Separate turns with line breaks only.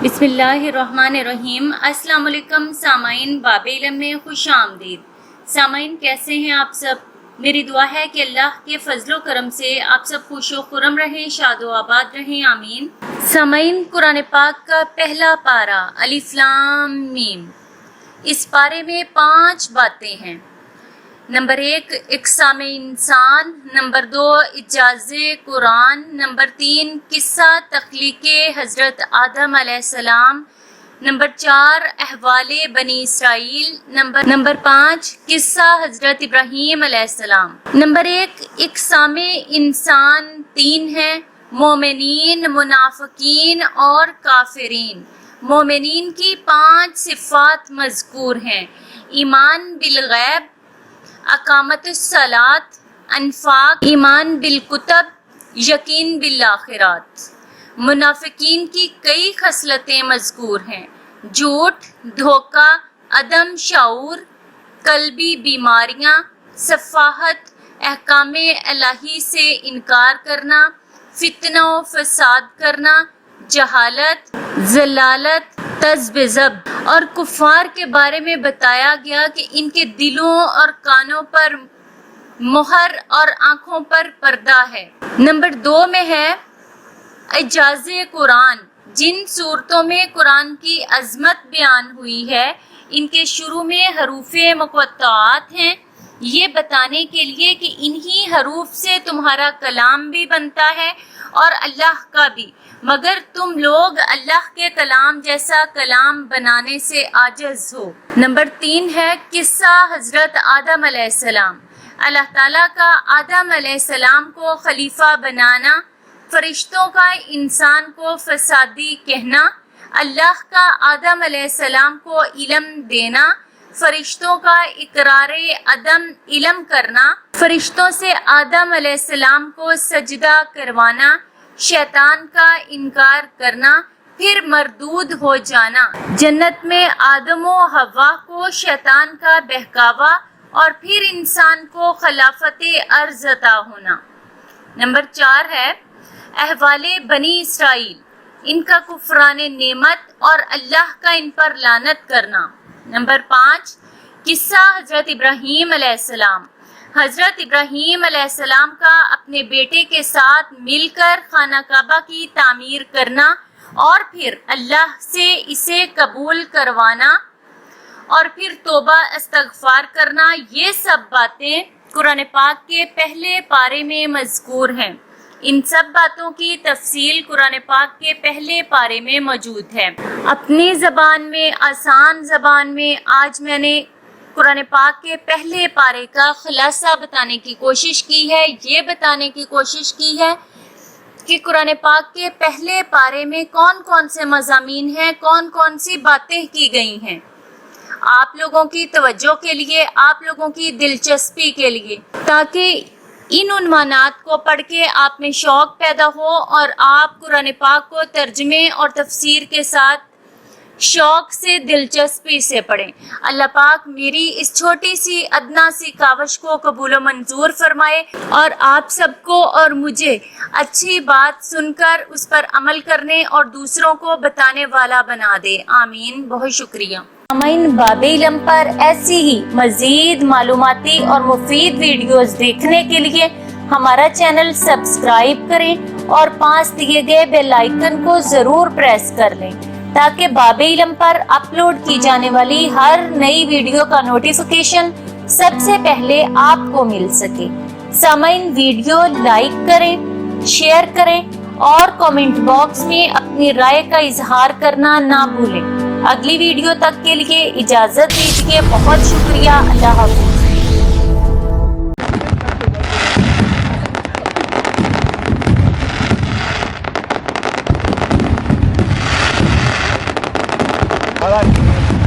बिस्मिल्लाहिर्रहमानिर्रहीम। अस्सलाम वालेकुम सामाइन, बाब इल्म में खुश आमदीद। सामाइन, कैसे हैं आप सब? मेरी दुआ है कि अल्लाह के फजलो करम से आप सब खुश व खुरम रहें, शादो आबाद रहें, आमीन। सामाइन, कुरान पाक का पहला पारा अलिफ लाम मीम। इस पारे में 5 बातें हैं। नंबर 1 इक़साम इंसान, नंबर 2 इजाज़े कुरान, नंबर 3 किस्सा तख्लीक़े हज़रत आदम अलैहिस्सलाम, नंबर 4 अहवाले बनी इसराइल, नंबर 5 किस्सा हज़रत इब्राहीम अलैहिस्सलाम। नंबर 1 इक़साम इंसान 3 है, मोमिनीन, मुनाफ़िकीन और काफिरीन। मोमिनीन की 5 सिफ़ात मज़कूर हैं। ईमान बिल गैब, अकामतुस सलात, अनफाक, ईमान बिल कुतब, यकीन बिल आखिरात। मुनाफिकीन की कई खसलतें मज़कूर हैं। झूठ, धोखा, अदम शऊर, कल्बी बीमारियां, सफ़ाहत, अहकामे इलाही से इनकार करना, फितना व फसाद करना, जहालत, जलालत, तज़्बिज़ब। और कुफ़ार के बारे में बताया गया कि इनके दिलों और कानों पर मुहर और आँखों पर पर्दा है। नंबर 2 में है इजाज़े कुरान। जिन सूरतों में कुरान की अज़मत बयान हुई है, इनके शुरू में हरूफ़े मुक़त्तआत हैं, ये बताने के लिए कि इन्हीं हरूफ से तुम्हारा कलाम भी बनता है और अल्लाह का भी, मगर तुम लोग अल्लाह के कलाम जैसा कलाम बनाने से आजिज़ हो। नंबर 3 है किस्सा हज़रत आदम अलैहिस्सलाम। अल्लाह ताला का आदम अलैहिस्सलाम को खलीफा बनाना, फरिश्तों का इंसान को फसादी कहना, अल्लाह का आदम अलैहिस्सलाम को इल्म देना, फरिश्तों का इकरारे अदम इल्म करना, फरिश्तों से आदम अलैहिस्सलाम को सजदा करवाना, शैतान का इनकार करना, फिर मरदूद हो जाना, जन्नत में आदम व हवा को शैतान का बहकावा और फिर इंसान को खिलाफते अर्ज़ अता होना। नंबर 4 है अहवाले बनी इसराइल, इनका कुफराने नेमत और अल्लाह का इन पर लानत करना। नंबर 5 किस्सा हज़रत इब्राहीम अलैहिस्सलाम। हज़रत इब्राहीम अलैहिस्सलाम का अपने बेटे के साथ मिलकर खाना काबा की तामीर करना और फिर अल्लाह से इसे कबूल करवाना और फिर तौबा इस्तग़फ़ार करना, ये सब बातें कुरान पाक के पहले पारे में मज़कूर हैं। इन सब बातों की तफसील कुरान पाक के पहले पारे में मौजूद है। अपनी ज़बान में, आसान ज़बान में आज मैंने कुरान पाक के पहले पारे का खुलासा बताने की कोशिश की है। ये बताने की कोशिश की है कि कुरान पाक के पहले पारे में कौन कौन से मज़ामीन हैं, कौन कौन सी बातें की गई हैं। आप लोगों की तवज्जो के लिए, आप लोगों की दिलचस्पी के लिए, ताकि इन उन्वानात को पढ़ के आप में शौक़ पैदा हो और आप कुरान पाक को तर्जमे और तफसीर के साथ शौक़ से, दिलचस्पी से पढ़ें। अल्लाह पाक मेरी इस छोटी सी अदना सी कावश को कबूल मंजूर फरमाए और आप सबको और मुझे अच्छी बात सुनकर उस पर अमल करने और दूसरों को बताने वाला बना दे, आमीन। बहुत शुक्रिया। सामाइन, बाब इल्म पर ऐसी ही मज़ीद मालूमाती और मुफीद वीडियोस देखने के लिए हमारा चैनल सब्सक्राइब करें और पास दिए गए बेल आइकन को ज़रूर प्रेस कर लें, ताकि बाब इल्म पर अपलोड की जाने वाली हर नई वीडियो का नोटिफिकेशन सबसे पहले आपको मिल सके। सामाइन, वीडियो लाइक करें, शेयर करें और कमेंट बॉक्स में अपनी राय का इजहार करना ना भूलें। अगली वीडियो तक के लिए इजाज़त दीजिए। बहुत शुक्रिया। अल्लाह हाफ़िज़।
All right.